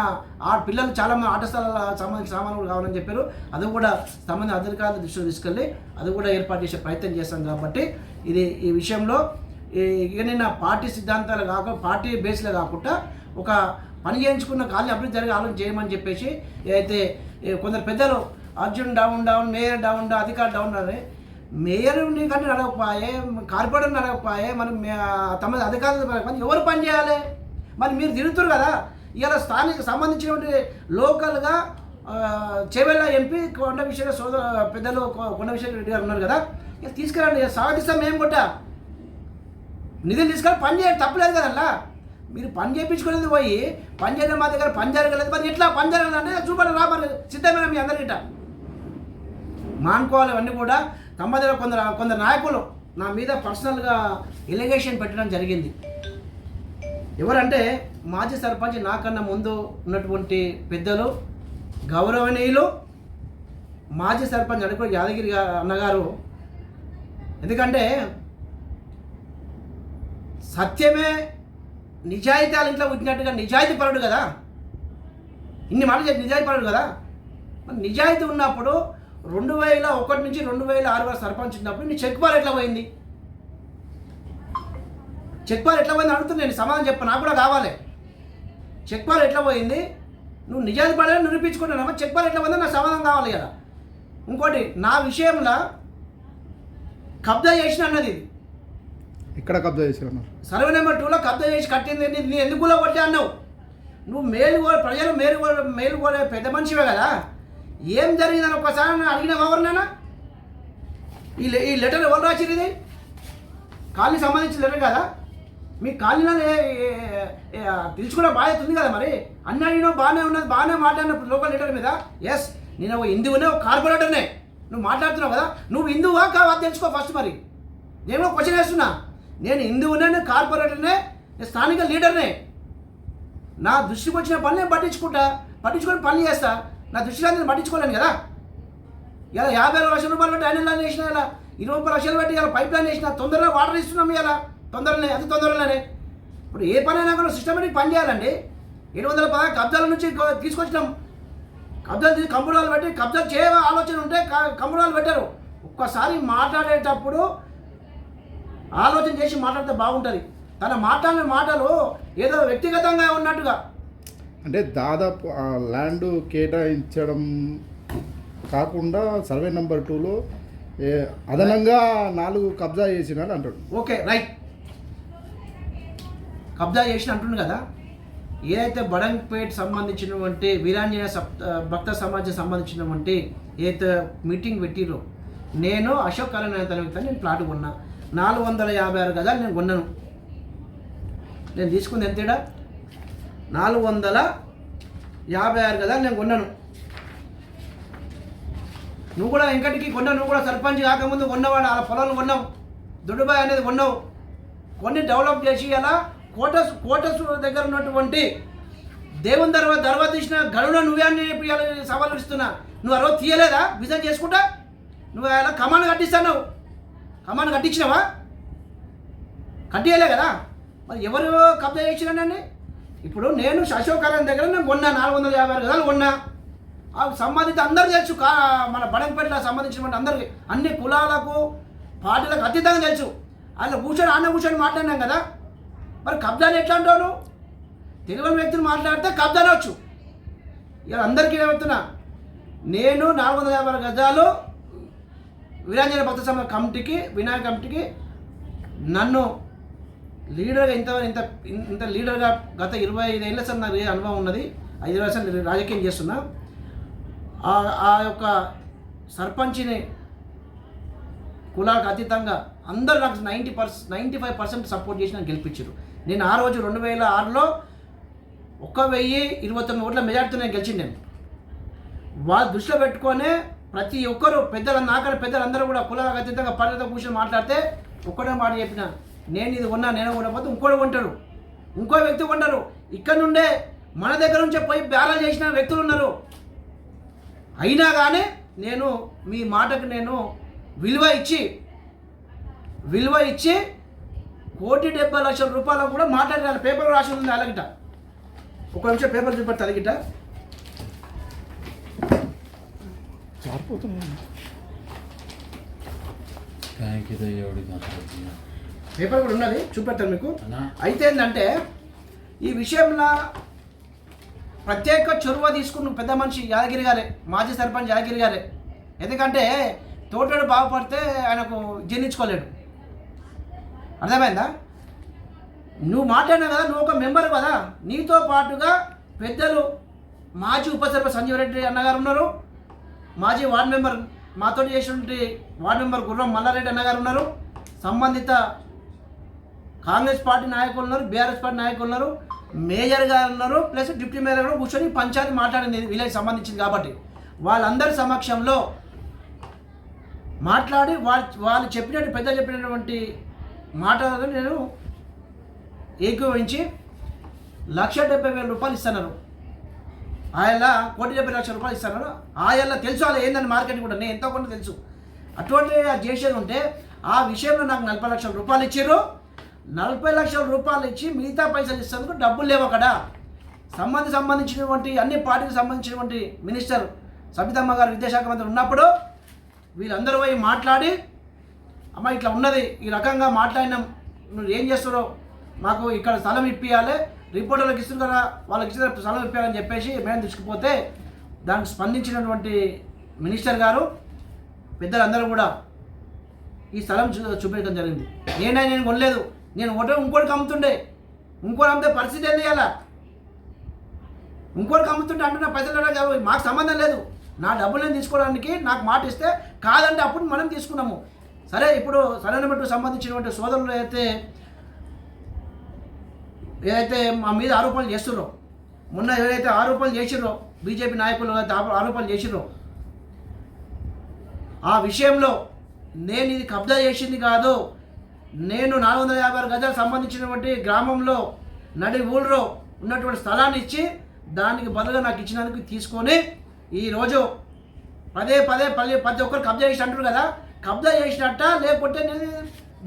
పిల్లలు చాలామంది ఆట స్థలాల సంబంధించిన సామాన్లు కావాలని చెప్పారు. అది కూడా సంబంధించిన అధికారుల దృష్టిలో తీసుకెళ్ళి అది కూడా ఏర్పాటు చేసే ప్రయత్నం చేస్తాం. కాబట్టి ఈ విషయంలో ఇక నిన్న పార్టీ సిద్ధాంతాలు కాకుండా పార్టీ బేస్లో కాకుండా ఒక పని చేయించుకున్న కాలనీ అభివృద్ధి జరిగే ఆలోచన చేయమని చెప్పేసి ఏదైతే కొందరు పెద్దలు అర్జున్ డౌన్ మేయర్ డౌన్ అధికారులు డౌన్ అని మేయర్ కంటే నడవకపోయే, కార్పొరేటర్ నడవకపోయే, మనం తమ అధికారులు ఎవరు పని చేయాలి? మరి మీరు తిరుగుతారు కదా. ఇలా స్థానిక సంబంధించినటువంటి లోకల్గా చేవెళ్ళ ఎంపీ కొండ విషయ పెద్దలు కొండ విషయ రెడ్డి గారు ఉన్నారు కదా, ఇక తీసుకురండి, స్వాగతిస్తాం. మేము కూడా నిధులు తీసుకొని పని చేయండి, తప్పలేదు కదల్లా. మీరు పని చేయించుకునేది పోయి పని చేయడం మా దగ్గర పని జరగలేదు, మరి ఎట్లా పని జరగదంటే చూపండి రా, మరి సిద్ధమైన మీ అందరికిట మానుకోవాలి. అవన్నీ కూడా తమ దగ్గర కొందరు నాయకులు నా మీద పర్సనల్గా ఎలిగేషన్ పెట్టడం జరిగింది. ఎవరంటే మాజీ సర్పంచ్ నాకన్నా ముందు ఉన్నటువంటి పెద్దలు గౌరవనీయులు మాజీ సర్పంచ్ అనుకో యాదగిరి అన్నగారు. ఎందుకంటే సత్యమే నిజాయితీ వాళ్ళ ఇంట్లో పుట్టినట్టుగా నిజాయితీ పరుడు కదా, ఇన్ని మాటలు చెప్పి నిజాయితీ పరుడు కదా. మరి నిజాయితీ ఉన్నప్పుడు 2001 నుంచి 2006 వరకు సర్పంచ్ ఉన్నప్పుడు నీ చెక్ పార్ ఎట్లా పోయింది? చెక్ పార్ ఎట్లా పోయింది అడుగుతుంది. నేను సమాధానం చెప్పను, నాకు కూడా కావాలి. చెక్ పార్ ఎట్లా పోయింది? నువ్వు నిజాయితీ పడని నిరూపించుకుంటున్నావా? చెక్ పార్ ఎట్లా పోయిందో నాకు సమాధానం కావాలి కదా. ఇంకోటి నా విషయంలో కబ్జా చేసిన అన్నది ఇది ఇక్కడ కబ్జా చేసి ఉన్నారు. సర్వే నెంబర్ 2లో కబ్జా చేసి కట్టింది నీ ఎందుకు కొట్టా అన్నావు? నువ్వు ప్రజలు మేలు కోరే పెద్ద మనిషివే కదా. ఏం జరిగిందని ఒక్కసారి అడిగిన ఎవరినైనా ఈ లెటర్ ఎవరు రాసిరు? ఇది కాలనీ సంబంధించిన లెటర్ కదా. మీ కాలనీలో తెలుసుకునే బాధ్యత ఉంది కదా. మరి అన్నీ అడిగినా బాగానే ఉన్నది, బాగానే మాట్లాడిన లోకల్ లీడర్ మీద. ఎస్, నేను ఒక హిందువునే, ఒక కార్పొరేటర్నే. నువ్వు మాట్లాడుతున్నావు కదా, నువ్వు హిందువా కావా తెలుసుకో ఫస్ట్. మరి నేను కూడా క్వశ్చన్ వేస్తున్నా. నేను హిందువునే, నేను కార్పొరేటర్నే, నేను స్థానిక లీడర్నే. నా దృష్టికి వచ్చిన పని నేను పట్టించుకొని పనులు చేస్తా. నా దృష్టిలో నేను పట్టించుకోలేను కదా. ఇలా 50 లక్షల రూపాయలు పెట్టి ఆయన లైన్ వేసిన, ఇలా 20 లక్షలు పెట్టి ఇలా పైప్ లైన్ వేసిన, తొందరగా వాటర్ ఇస్తున్నాం ఇలా తొందరనే, అతి తొందరలోనే. ఇప్పుడు ఏ పని అయినా కూడా సిస్టమేటిక్ పని చేయాలండి. 710 కబ్జాల నుంచి తీసుకొచ్చినాం. కబ్జాలు తీసి కంప్యూటర్లు పెట్టి కబ్జా చేయ ఆలోచన ఉంటే కంప్యూటర్లు పెట్టారు. ఒక్కసారి మాట్లాడేటప్పుడు ఆలోచన చేసి మాట్లాడితే బాగుంటుంది. తన మాట్లాడిన మాటలు ఏదో వ్యక్తిగతంగా ఉన్నట్టుగా, అంటే దాదాపు ఆ ల్యాండ్ కేటాయించడం కాకుండా సర్వే నెంబర్ 2లో అదనంగా 4 కబ్జా చేసినాడు అంటాడు. ఓకే రైట్, కబ్జా చేసిన అంటుండు కదా. ఏదైతే బడంగ్పేట్ సంబంధించినటువంటి వీరాంజనేయ భక్త సమాజం సంబంధించినటువంటి ఏదైతే మీటింగ్ పెట్టిరో, నేను అశోక్ కళ్యాణ్ నేను ప్లాట్ కొన్నా. 456 గజాలు నేను కొన్నాను. నేను తీసుకుంది ఎంతేడా? 456 గజాలు నేను కొన్నాను. నువ్వు కూడా వెంకటికి కొన్నావు. నువ్వు కూడా సర్పంచ్ కాకముందు కొన్నవాడు. ఆ పొలాలు కొన్నావు, దొడ్డుబాయ్ అనేది కొన్నావు. కొన్ని డెవలప్ చేసి అలా కోటస్ దగ్గర ఉన్నటువంటి దేవుని దర్వా తీసిన గడువులో నువ్వే అని సవాలు ఇస్తున్నా. నువ్వు ఆ రోజు తీయలేదా విజన్ చేసుకుంటా? నువ్వు అలా కమాండ్ కట్టిస్తావు. కమాండ్ కట్టించినావా? కట్టియలే కదా. మరి ఎవరు కబ్జా చేసినానండి? ఇప్పుడు నేను అశోక్ కళ్యాణ్ దగ్గర నేను కొన్నా, 456 గజాలు కొన్నా. ఆ సంబంధిత అందరూ తెలుసు, మన బడంగపేటలో సంబంధించినటువంటి అందరికీ, అన్ని కులాలకు పార్టీలకు అతీతంగా తెలుసు. అలా కూర్చొని మాట్లాడినాం కదా. మరి కబ్జాని ఎట్లా అంటావు? తెలియని వ్యక్తులు మాట్లాడితే కబ్జానే వచ్చు. ఇలా అందరికీ చెప్తున్నా, నేను 456 గజాలు వీరాంజనేయ భక్త సమాజ కమిటీకి, వినాయక కమిటీకి నన్ను లీడర్గా ఇంత లీడర్గా గత 25 ఏళ్ళ సార్ నాకు అనుభవం ఉన్నది. 5 సంవత్సరాలు రాజకీయం చేస్తున్నా. ఆ యొక్క సర్పంచ్ని కులాలకు అతీతంగా అందరూ నాకు 95% సపోర్ట్ చేసి నాకు గెలిపించారు. నేను ఆ రోజు 2006లో 1029 ఓట్ల మెజార్టీతో నేను గెలిచింది. నేను వాళ్ళ దృష్టిలో పెట్టుకొని ప్రతి ఒక్కరు పెద్దలందరూ కూడా కులాలకు అతీతంగా పర్యటన కూర్చొని మాట్లాడితే ఒక్కడే మాట చెప్పిన, నేను ఇది కొన్నా, నేను కొనకపోతే ఇంకోటి కొంటాడు, ఇంకో వ్యక్తి కొంటారు. ఇక్కడ నుండే మన దగ్గర నుంచే పోయి బేరాలు చేసిన వ్యక్తులు ఉన్నారు. అయినా కానీ నేను మీ మాటకు నేను విలువ ఇచ్చి 1,70,00,000 రూపాయలు కూడా మాట్లాడాలి. పేపర్ రాసి ఉంది అలాగిట. ఒక నిమిషం పేపర్ చూపెడతా అలాగిట. పేపర్ కూడా ఉన్నది, చూపెడతాను మీకు. అయితే ఏంటంటే ఈ విషయంలో ప్రత్యేక చొరవ తీసుకున్న పెద్ద మనిషి యాదగిరి గారే, మాజీ సర్పంచ్ యాదగిరి గారే. ఎందుకంటే తోటోడు బాగుపడితే ఆయనకు జీర్ణించుకోలేడు. అర్థమైందా? నువ్వు మాట్లాడినా కదా, నువ్వు ఒక మెంబర్ కదా. నీతో పాటుగా పెద్దలు మాజీ ఉప సర్పంచ్ సంజీవ్ రెడ్డి అన్నగారు ఉన్నారు, మాజీ వార్డు మెంబర్ మాతో చేసినటువంటి వార్డు మెంబర్ గుర్రం మల్లారెడ్డి అన్నగారు ఉన్నారు, సంబంధిత కాంగ్రెస్ పార్టీ నాయకులు ఉన్నారు, బీఆర్ఎస్ పార్టీ నాయకులు ఉన్నారు, మేయర్ గారు ఉన్నారు, ప్లస్ డిప్యూటీ మేయర్ కూడా కూర్చొని పంచాయతీ మాట్లాడింది విలేజ్ సంబంధించింది కాబట్టి వాళ్ళందరి సమక్షంలో మాట్లాడి వాళ్ళు చెప్పినటువంటి మాటలను నేను ఏకీభవించి 1,70,000 రూపాయలు ఇస్తున్నారు. ఆయన 1,70,00,000 రూపాయలు ఇస్తున్నారు. ఆయన తెలుసు అలా ఏందని మార్కెట్ కూడా నేను ఎంతో కొంత తెలుసు. అటువంటి చేసేది ఉంటే ఆ విషయంలో నాకు 40 లక్షల రూపాయలు ఇచ్చారు. 40 లక్షల రూపాయలు ఇచ్చి మిగతా పైసలు ఇస్తేందుకు డబ్బులు లేవు అక్కడ. సంబంధించినటువంటి అన్ని పార్టీకి సంబంధించినటువంటి మినిస్టర్ సబితమ్మ గారు విద్యాశాఖ మంత్రి ఉన్నప్పుడు వీళ్ళందరూ పోయి మాట్లాడి, అమ్మ ఇట్లా ఉన్నది, ఈ రకంగా మాట్లాడినాం, నువ్వు ఏం చేస్తారో మాకు ఇక్కడ స్థలం ఇప్పియాలి, రిపోర్టర్లకు ఇస్తుంది కదా, వాళ్ళకి ఇచ్చిన స్థలం ఇప్పాలని చెప్పేసి మేము తీసుకుపోతే దానికి స్పందించినటువంటి మినిస్టర్ గారు పెద్దలందరూ కూడా ఈ స్థలం చూపించడం జరిగింది. నేను కొనలేదు, నేను ఇంకోటికి అమ్ముతుండే, ఇంకోటి అమ్మితే పరిస్థితి ఏం చేయాలా? ఇంకోటికి అమ్ముతుంటే అంటున్నా పైసలు మాకు సంబంధం లేదు. నా డబ్బులు నేను తీసుకోవడానికి నాకు మాట ఇస్తే కాదంటే అప్పుడు మనం తీసుకున్నాము. సరే, ఇప్పుడు సరైనటువంటి సంబంధించినటువంటి సోదరులు ఏదైతే మా మీద ఆరోపణలు చేస్తున్నారో, మొన్న ఏదైతే ఆరోపణలు చేసిర్రో బీజేపీ నాయకులు ఆరోపణలు చేసిర్రో, ఆ విషయంలో నేను ఇది కబ్జా చేసింది కాదు, నేను 456 గజాలకు సంబంధించినటువంటి గ్రామంలో నడి ఊళ్ళో ఉన్నటువంటి స్థలాన్ని ఇచ్చి దానికి బదులుగా నాకు ఇచ్చినందుకు తీసుకొని ఈరోజు పదే ప్రతి ఒక్కరు కబ్జా చేసి అంటారు కదా, కబ్జా చేసినట్ట లేకపోతే నేను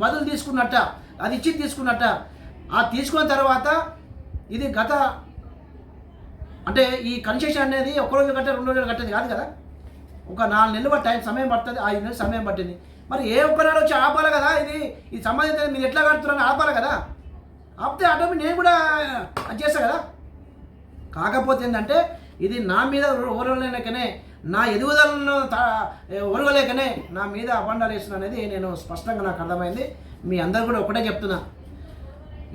బదులు తీసుకున్నట్ట, అది ఇచ్చి తీసుకున్నట్ట. ఆ తీసుకున్న తర్వాత ఇది గత అంటే ఈ కన్సెషన్ అనేది ఒక రోజు కట్టే 2 రోజులు కట్టేది కాదు కదా, ఒక 4 నెలలు సమయం పడుతుంది, 5 నెలలు సమయం పట్టింది. మరి ఏ ఒక్కనాడు వచ్చి ఆపాలి కదా, ఇది సంబంధించిన మీరు ఎట్లా కడుతున్నారని ఆపాలి కదా, ఆపితే ఆటోమేటిక్ నేను కూడా చేస్తా కదా. కాకపోతే ఏంటంటే ఇది నా మీద ఓరవలేకనే, నా ఎదుగుదలను ఓరవలేకనే నా మీద అబండాలు వేస్తున్నా అనేది నేను స్పష్టంగా నాకు అర్థమైంది. మీ అందరు కూడా ఒకటే చెప్తున్నా,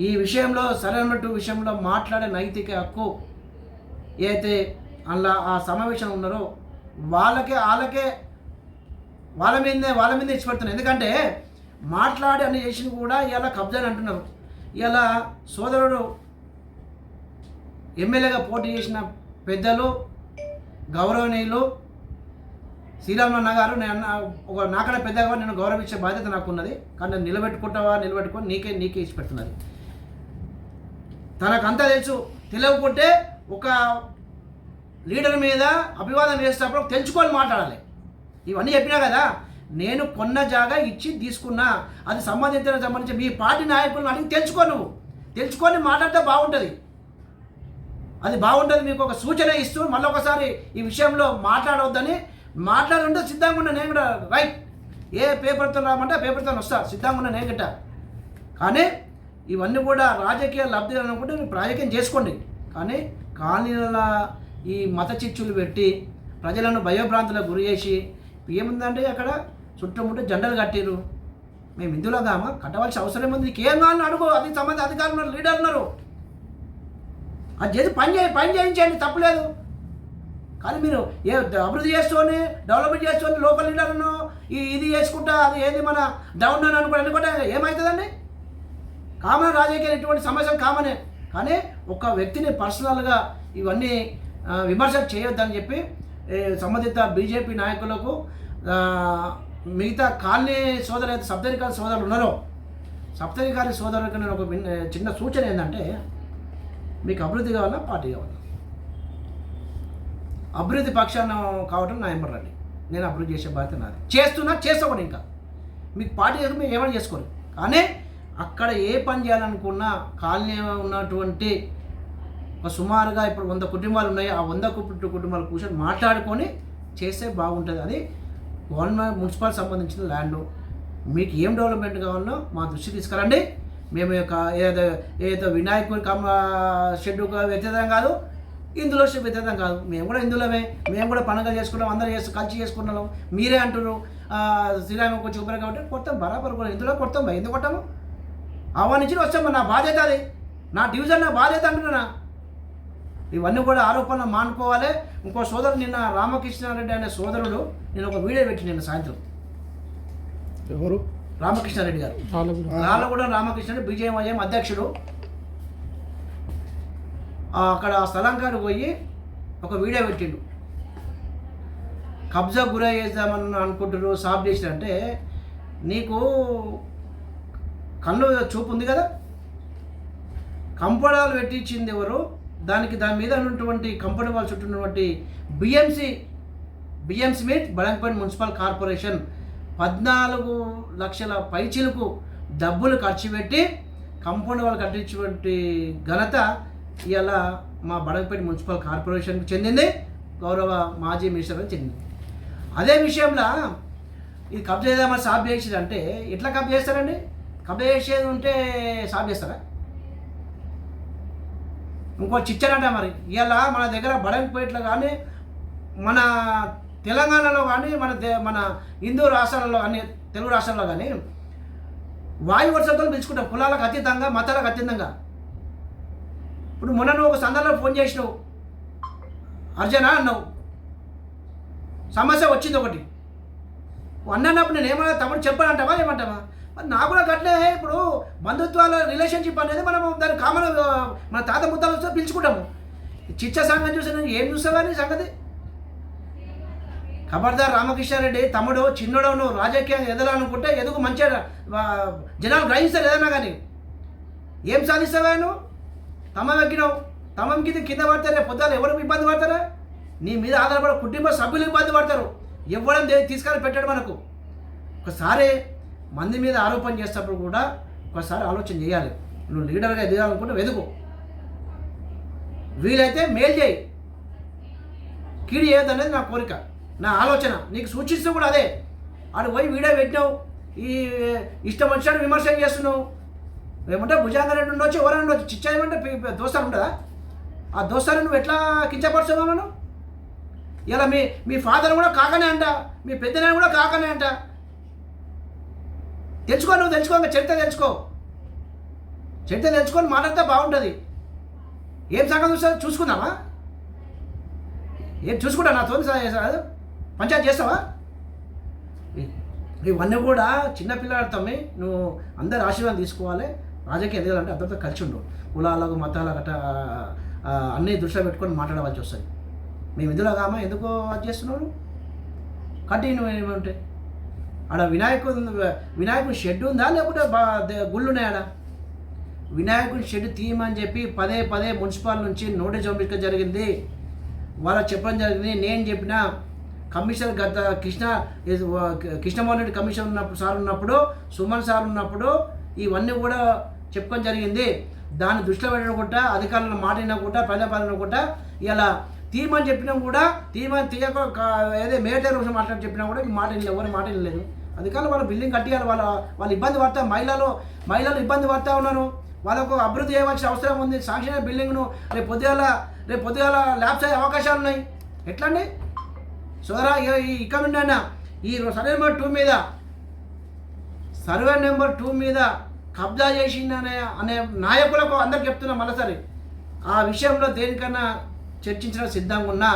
ఈ విషయంలో సరైనట్టు విషయంలో మాట్లాడే నైతిక హక్కు ఏదైతే అలా ఆ సమావేశం ఉన్నారో వాళ్ళ మీద ఇచ్చిపెడుతున్నారు. ఎందుకంటే మాట్లాడి అన్ని చేసిన కూడా ఇలా కబ్జాని అంటున్నారు. ఇలా సోదరుడు ఎమ్మెల్యేగా పోటీ చేసిన పెద్దలు గౌరవనీయులు శ్రీరామన్న గారు, ఒక నాకన్నా పెద్దగా నేను గౌరవించే బాధ్యత నాకు ఉన్నది. కానీ నేను నిలబెట్టుకొని నీకే ఇచ్చి పెడుతున్నది. తనకంతా తెలుసు, తెలియకుంటే ఒక లీడర్ మీద అభివాదం చేసేటప్పుడు తెలుసుకొని మాట్లాడాలి. ఇవన్నీ చెప్పినా కదా, నేను కొన్న జాగా ఇచ్చి తీసుకున్నా, అది సంబంధించి మీ పార్టీ నాయకులను అడిగి తెలుసుకొని మాట్లాడితే బాగుంటుంది. అది బాగుంటుంది. మీకు ఒక సూచన ఇస్తూ మళ్ళీ ఒకసారి ఈ విషయంలో మాట్లాడుంటే సిద్ధంగా ఉన్నా నేను కూడా. రైట్, ఏ పేపర్తో రామంటే ఆ పేపర్తో వస్తా, సిద్ధంగా ఉన్నా నేను గిట్ట. కానీ ఇవన్నీ కూడా రాజకీయ లబ్ధి అనుకుంటే మీరు రాజకీయం చేసుకోండి. కానీ కాలనీల ఈ మత చిచ్చులు పెట్టి ప్రజలను భయభ్రాంతులకు గురి చేసి ఏముందంటే అక్కడ చుట్టుముట్టు జెండలు కట్టిరు. మేము హిందువులో కామా, కట్టవలసిన అవసరం ఉంది. ఏం కావాలని అడుగు, అది సంబంధ అధికారులు ఉన్నారు, లీడర్ ఉన్నారు, అది చేసి పని చేయించండి, తప్పులేదు. కానీ మీరు అభివృద్ధి చేస్తూనే డెవలప్మెంట్ చేస్తూనే లోకల్ లీడర్ను ఇది చేసుకుంటా, అది ఏది మన డౌన్ అని అనుకుంటే ఏమవుతుందండి? కామన్ రాజకీయాలు ఎటువంటి సమస్యలు కామనే. కానీ ఒక వ్యక్తిని పర్సనల్గా ఇవన్నీ విమర్శలు చేయొద్దని చెప్పి సంబంధిత బీజేపీ నాయకులకు, మిగతా కాలనీ సోదరు సప్తరికాల సోదరులు ఉన్నారో సప్తరికాల సోదరులకు నేను ఒక చిన్న సూచన ఏంటంటే, మీకు అభివృద్ధి కావాలా, పార్టీ కావాలా? అభివృద్ధి పక్షాన కావటం నా ఎంబర్ రండి, నేను అభివృద్ధి చేసే బాధ్యత నాది. చేస్తా కూడా. ఇంకా మీకు పార్టీ మీరు ఏమైనా చేసుకోరు. కానీ అక్కడ ఏ పని చేయాలనుకున్నా కాలనీ ఉన్నటువంటి ఒక సుమారుగా ఇప్పుడు 100 కుటుంబాలు ఉన్నాయి. ఆ 100 కుటుంబాలు కూర్చొని మాట్లాడుకొని చేస్తే బాగుంటుంది. అది గవర్నమెంట్ మున్సిపల్ సంబంధించిన ల్యాండ్. మీకు ఏం డెవలప్మెంట్ కావాలో మా దృష్టి తీసుకురండి. మేము యొక్క ఏదో వినాయకుడి షెడ్యూల్ వ్యతిరేకం కాదు, ఇందులో వ్యతిరేకం కాదు. మేము కూడా హిందువులమే, మేము కూడా పండుగలు చేసుకుంటాం, అందరూ కలిసి చేసుకుంటున్నాం. మీరే అంటున్నారు శ్రీరామకు వచ్చి ఉపయోగం కాబట్టి కొడతాం, బరాబర్ కూడా ఇందులో కొడతాం. ఎందుకు కొట్టాము? ఆహ్వానించి వచ్చాము, నా బాధ్యత అది, నా డివిజన్ నా బాధ్యత అంటున్నా. ఇవన్నీ కూడా ఆరోపణలు మానుకోవాలి. ఇంకో సోదరుడు నిన్న రామకృష్ణారెడ్డి అనే సోదరుడు నేను ఒక వీడియో పెట్టి నిన్న సాయంత్రం. ఎవరు? రామకృష్ణారెడ్డి గారు, రాళ్ళగూడ రామకృష్ణారెడ్డి BJMIM అధ్యక్షుడు. అక్కడ స్థలం కాడికి పోయి ఒక వీడియో పెట్టిండు. కబ్జా గురై చేద్దామని అనుకుంటారు, సాఫ్ చేసినంటే నీకు కళ్ళు చూపు ఉంది కదా. కంపౌండాలు పెట్టించింది ఎవరు? దాని మీద ఉన్నటువంటి కంపౌండ్ వాళ్ళ చుట్టూ ఉన్నటువంటి BMC meet Badangpet municipal corporation 14 లక్షల పైచిలకు డబ్బులు ఖర్చు పెట్టి కంపౌండ్ వాళ్ళు కట్టించినటువంటి ఘనత ఇవాళ మా బడంగపేట మున్సిపల్ కార్పొరేషన్కి చెందింది, గౌరవ మాజీ మినిస్టర్కి చెందింది. అదే విషయంలో ఇది కబ్జా చేద్దామని సాఫ్ చేసిందంటే ఎట్లా కబ్జా చేస్తారండి? కబ్జా చేసేది ఉంటే సాఫ్ చేస్తారా? ఇంకో చిచ్చరంట. మరి ఇవాళ మన దగ్గర బడంగపేటలో కానీ మన తెలంగాణలో కానీ మన హిందూ రాష్ట్రాలలో కానీ తెలుగు రాష్ట్రాల్లో కానీ వాయు వర్షంతో పిలుచుకుంటాం, కులాలకు అతీతంగా, మతాలకు అతీతంగా. ఇప్పుడు మొన్న నువ్వు ఒక సందర్భంలో ఫోన్ చేసినావు, అర్జున అన్నావు, సమస్య వచ్చింది ఒకటి అన్నప్పుడు నేను ఏమన్నా తమ్ముడు చెప్పానంటావా ఏమంటావా? మరి నాకు కూడా గట్లే. ఇప్పుడు బంధుత్వాల రిలేషన్షిప్ అనేది మనం దాన్ని కామన్ మన తాత ముత్తాలు పిలుచుకుంటాము. చిచ్చ సంఘం చూసి నేను ఏం చూస్తావా నీ సంగతి? ఖబర్దార్ రామకృష్ణారెడ్డి తమ్ముడు చిన్నోడు నువ్వు రాజకీయంగా ఎదగాలనుకుంటే ఎదుగు మంచిగా జనాలు గ్రహిస్తారు ఏదన్నా కానీ. ఏం సాధిస్తావా నువ్వు? తమ్మం ఎక్కినావు, తమ్మం కింద పడతారే పొద్దున ఎవరు ఇబ్బంది పడతారా? నీ మీద ఆధారపడే కుటుంబ సభ్యులు ఇబ్బంది పడతారు. ఇవ్వడం తీసుకొని పెట్టాడు మనకు. ఒకసారి మంది మీద ఆరోపణ చేసేటప్పుడు కూడా ఒకసారి ఆలోచన చేయాలి. నువ్వు లీడర్గా ఎదగాలనుకుంటే వెతుకు, వీలైతే మేలు చేయి, కీడు చేయొద్దనేది నా కోరిక, నా ఆలోచన. నీకు సూచిస్తూ కూడా అదే. ఆడు పోయి వీడియో పెట్టినావు, ఈ ఇష్టం వచ్చినట్టు విమర్శనం చేస్తున్నావు. ఏమంటే భుజంగారెడ్డి ఉండొచ్చు, ఎవరైనా ఉండొచ్చు, చిచ్చాయమంటే దోస్తాను ఉంటుందా? ఆ దోస్తాను నువ్వు ఎట్లా కించపరుస్తున్నావు నన్ను? ఇలా మీ ఫాదర్ కూడా కాకనే అంట, మీ పెద్దనాయన కూడా కాకనే అంట. తెలుసుకో, నువ్వు తెలుసుకో, ఇంకా చరిత్ర తెలుసుకో. చరిత్ర తెలుసుకొని మాట్లాడితే బాగుంటుంది. ఏం సంగతి చూస్తా చూసుకుందామా? ఏం చూసుకుంటా నాతో పంచాయతీ చేస్తావా? ఇవన్నీ కూడా చిన్నపిల్లలతోమే నువ్వు అందరు ఆశీర్వాదం తీసుకోవాలి. రాజకీయ ఎదగాలంటే అందరితో కలిసి ఉండు. కులాలకు మతాలకు గట్రా అన్నీ దృష్టిలో పెట్టుకొని మాట్లాడవలసి వస్తుంది. మేము ఇందులో కామా ఎందుకో అది చేస్తున్నాడు కంటిన్యూ ఏమంటే ఆడ వినాయకుడి షెడ్ ఉందా లేకపోతే గుళ్ళు ఉన్నాయాడ? వినాయకుడి షెడ్ తీయమని చెప్పి పదే మున్సిపల్ నుంచి నోటీస్ పంపించడం జరిగింది. వాళ్ళకి చెప్పడం జరిగింది. నేను చెప్పిన కమిషనర్ గత కృష్ణమోహన్ రెడ్డి కమిషనర్ ఉన్నప్పుడు సుమన్ సార్ ఉన్నప్పుడు ఇవన్నీ కూడా చెప్పుకొని జరిగింది. దాన్ని దృష్టిలో పెట్టకుండా అధికారులను మాట్లాడినకుండా ప్రజాపాలన కూడా ఇలా తీయమని చెప్పినా కూడా తీయక ఏదో మేటర్ కోసం మాట్లాడి చెప్పినా కూడా మాట ఎవరు మాట లేదు. అధికారులు వాళ్ళ బిల్డింగ్ కట్టియాలి, వాళ్ళు ఇబ్బంది పడతా, మహిళలు ఇబ్బంది పడతా ఉన్నారు. వాళ్ళకు అభివృద్ధి చేయవలసిన అవసరం ఉంది. శాంక్షన్ బిల్డింగ్ను రేపు పొద్దుగాల ల్యాబ్స్ అయ్యే అవకాశాలు ఉన్నాయి. ఎట్లా అండి సోదరా? ఇక్కడ నుండి అయినా ఈ సర్వే నెంబర్ 2 మీద కబ్జా చేసిందనే నాయకులకు అందరికి చెప్తున్నా మరోసారి, ఆ విషయంలో దేనికన్నా చర్చించడం సిద్ధంగా ఉన్నా.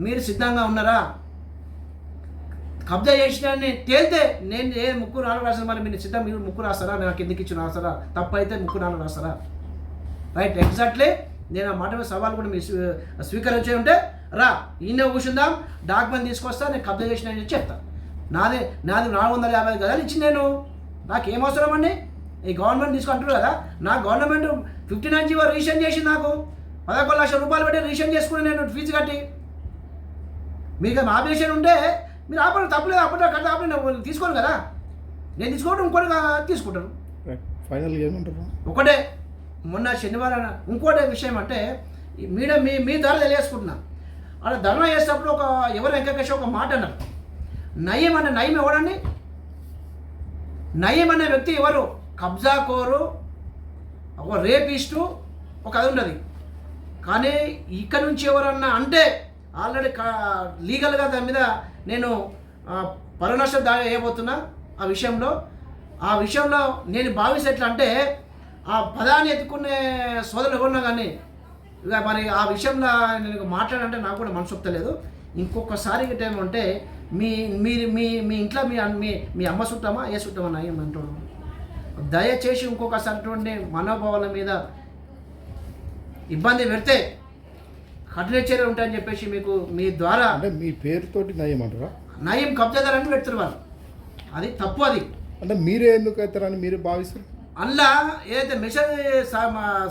మీరు సిద్ధంగా ఉన్నారా? కబ్జా చేసినాన్ని తేలితే నేను ఏ 3-4 రాస్తాను. మరి మీరు 3 రాస్తారా? నాకు ఎందుకు ఇచ్చిన రాస్తారా? తప్పు అయితే 3-4 రాస్తారా? Right, exactly. నేను ఆ మాట మీద సవాల్ కూడా మీరు స్వీకరించే ఉంటే రా, ఈయన కూర్చుందాం, డాక్యుమెంట్ తీసుకొస్తా, నేను కబ్జా చేసిన అని చెప్తా. నాది 450 గదాలు ఇచ్చింది నేను. నాకేం అవసరం అండి? ఈ గవర్నమెంట్ తీసుకుంటారు కదా. నా గవర్నమెంట్ 59 జీవో రిజిస్ట్రేషన్ చేసి నాకు 11 లక్షల రూపాయలు పెట్టి రిజిస్ట్రేషన్ చేసుకుని నేను ఫీజు కట్టి. మీకు ఆపరేషన్ ఉంటే మీరు ఆపడం తప్పలేదు, అప్పటి ఆపరేషన్ తీసుకోను కదా. నేను తీసుకోవడం ఇంకోటి తీసుకుంటాను. ఫైనల్గా ఏమంటారు? ఒకటే మొన్న శనివారం ఇంకోటి విషయం అంటే మీ ద్వారా తెలియజేసుకుంటున్నా. అలా ధర్నా చేసేటప్పుడు ఎవరు వెంకటేశ్వర ఒక మాట అన్నారు. నయీం ఎవడండి? నయీం అనే వ్యక్తి ఎవరు? కబ్జా కోరు, ఒక రేపిస్టు, ఒక అది ఉన్నది. కానీ ఇక్కడ నుంచి ఎవరన్నా అంటే ఆల్రెడీ లీగల్గా దాని మీద నేను పరునష్టం దాగా వేయబోతున్నా. ఆ విషయంలో నేను భావిస్తే ఎట్లా అంటే ఆ పదాన్ని ఎత్తుకునే సోదరులు ఎవరున్నా కానీ ఇక మరి ఆ విషయంలో నేను మాట్లాడంటే నాకు కూడా మనసు ఒప్పుతలేదు. ఇంకొకసారి టైం అంటే మీ ఇంట్లో మీ అమ్మ చుట్టామా ఏ చుట్టామా ఏమంటాడు? దయచేసి ఇంకొకసారి అటువంటి మనోభావాల మీద ఇబ్బంది పెడితే కఠిన చర్యలు ఉంటాయని చెప్పేసి మీకు మీ ద్వారా అంటే మీ పేరుతోటి నయం అంటారా? నయం కబ్జాదారని పెడుతున్నారు వాళ్ళు. అది తప్పు. అది అంటే మీరే ఎందుకు అవుతారని మీరు భావిస్తారు? అందులో ఏదైతే మెసేజ్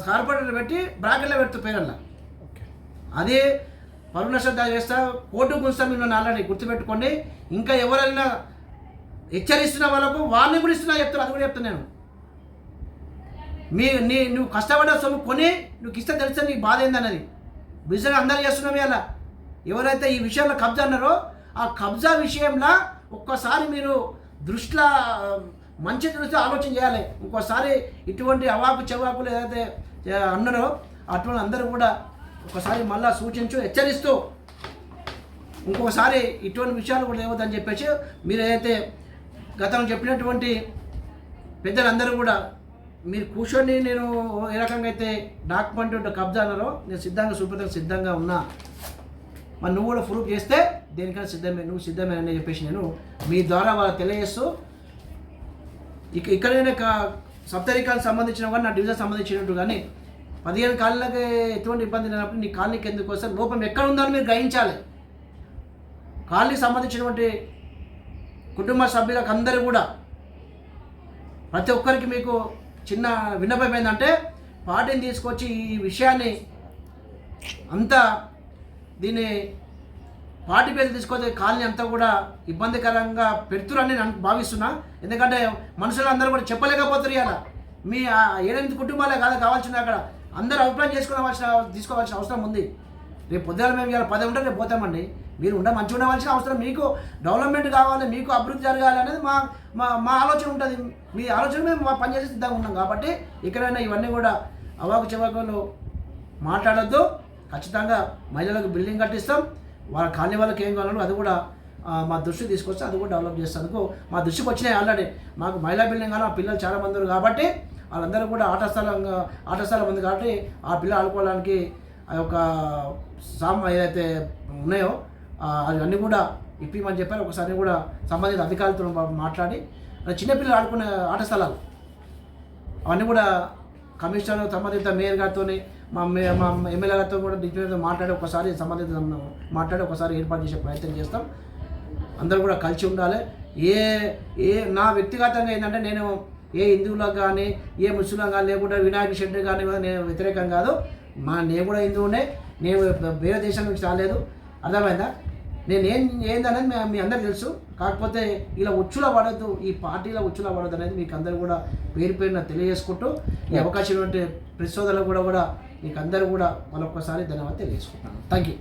కార్పొరేటర్ పెట్టి బ్రాకెట్లో పెడుతూ పేరల్లా అది పరునశ్రద్ధ చేస్తా, కోర్టు గుంస్తా. మీరు ఆల్రెడీ గుర్తుపెట్టుకోండి. ఇంకా ఎవరైనా హెచ్చరిస్తున్న వాళ్ళకు వార్నింగ్ కూడా ఇస్తున్నా చెప్తాను. అది కూడా చెప్తాను నేను. నువ్వు కష్టపడ్డ సొమ్ము కొని నువ్వు ఇస్తే తెలిస్తే నీకు బాధ ఏందన్నది. బిజినెస్ అందరూ చేస్తున్నాం. ఇలా ఎవరైతే ఈ విషయంలో కబ్జా అన్నారో ఆ కబ్జా విషయంలో ఒక్కసారి మీరు దృష్టిలో మంచి దృష్టిలో ఆలోచన చేయాలి. ఇంకోసారి ఇటువంటి అవాకు చెవాకులు ఏదైతే అన్నారో అటువంటి అందరూ కూడా ఒకసారి మళ్ళా సూచించు, హెచ్చరిస్తూ ఇంకొకసారి ఇటువంటి విషయాలు కూడా ఏవద్దని చెప్పేసి మీరు ఏదైతే గతంలో చెప్పినటువంటి పెద్దలందరూ కూడా మీరు కూర్చొని నేను ఏ రకంగా అయితే డాక్యుమెంట్ కబ్జా అన్నారో నేను చూపించడానికి సిద్ధంగా ఉన్నా. మరి నువ్వు కూడా ప్రూఫ్ చేస్తే దేనికైనా సిద్ధమే, నువ్వు సిద్ధమే అని చెప్పేసి నేను మీ ద్వారా వాళ్ళకి తెలియజేస్తూ ఇక్కడైనా సప్తరికాలకు సంబంధించిన కానీ నా డివిజన్ సంబంధించినట్టు కానీ 15 కాళ్ళకి ఎటువంటి ఇబ్బంది లేనప్పుడు నీ కాలనీకి ఎందుకు వస్తే లోపం ఎక్కడ ఉందని మీరు గ్రహించాలి. కాలనీకి సంబంధించినటువంటి కుటుంబ సభ్యులకు అందరూ కూడా ప్రతి ఒక్కరికి మీకు చిన్న విన్నపం ఏంటంటే పార్టీని తీసుకొచ్చి ఈ విషయాన్ని అంతా దీన్ని పార్టీ పేరు తీసుకొచ్చే కాలనీ అంతా కూడా ఇబ్బందికరంగా పెడుతురని నేను భావిస్తున్నా. ఎందుకంటే మనుషులందరూ కూడా చెప్పలేకపోతారు. ఇలా మీ 7-8 కుటుంబాలే కాదు కావాల్సింది, అక్కడ అందరూ అభిప్రాయం తీసుకోవాల్సిన అవసరం ఉంది. రేపు పొద్దున మేము ఇలా 10 ఉంటే రేపు పోతామండి. మీరు మంచిగా ఉండవలసిన అవసరం, మీకు డెవలప్మెంట్ కావాలి, మీకు అభివృద్ధి జరగాలి అనేది మా ఆలోచన ఉంటుంది. మీ ఆలోచన మేము పనిచేసి సిద్ధంగా ఉన్నాం. కాబట్టి ఇక్కడైనా ఇవన్నీ కూడా అవాకు చెవాకులు మాట్లాడొద్దు. ఖచ్చితంగా మహిళలకు బిల్డింగ్ కట్టిస్తాం. వాళ్ళ కాలనీ వాళ్ళకి ఏం కావాలో అది కూడా మా దృష్టికి తీసుకొస్తే అది కూడా డెవలప్ చేస్తాను. మా దృష్టికి వచ్చినాయి ఆల్రెడీ. మాకు మహిళా బిల్డింగ్ కానీ ఆ పిల్లలు చాలామంది ఉన్నారు కాబట్టి వాళ్ళందరూ కూడా ఆట స్థలం ఉంది కాబట్టి ఆ పిల్లలు ఆడుకోవడానికి ఆ యొక్క ఏదైతే ఉన్నాయో అవన్నీ కూడా ఇప్పిమని చెప్పారు. ఒకసారి కూడా సంబంధిత అధికారులతో మాట్లాడి చిన్నపిల్లలు ఆడుకునే ఆట స్థలాలు అవన్నీ కూడా కమిషనర్ సంబంధిత మేయర్ గారితో మా ఎమ్మెల్యే గారితో కూడా డిప్యూటీతో మాట్లాడి ఒకసారి సంబంధిత మాట్లాడి ఒకసారి ఏర్పాటు చేసే ప్రయత్నం చేస్తాం. అందరూ కూడా కలిసి ఉండాలి. నా వ్యక్తిగతంగా ఏంటంటే నేను ఏ హిందువులకు కానీ ఏ ముస్లింలకు కానీ లేకుంటే వినాయక షెడ్డి కానీ నేను వ్యతిరేకం కాదు. నేను కూడా హిందువునే, నేను వేరే దేశం నుంచి రాలేదు. అర్థమైందా? నేను ఏందనేది మీ అందరికీ తెలుసు. కాకపోతే ఇలా ఉచ్చులా పడద్దు, ఈ పార్టీలో ఉచ్చులా పడద్దు అనేది మీకు అందరూ కూడా పేరున తెలియజేసుకుంటూ ఈ అవకాశం ప్రతి సోదరులకు కూడా మీకు అందరూ కూడా మరొకసారి ధన్యవాదాలు తెలియజేసుకుంటున్నాను. Thank you.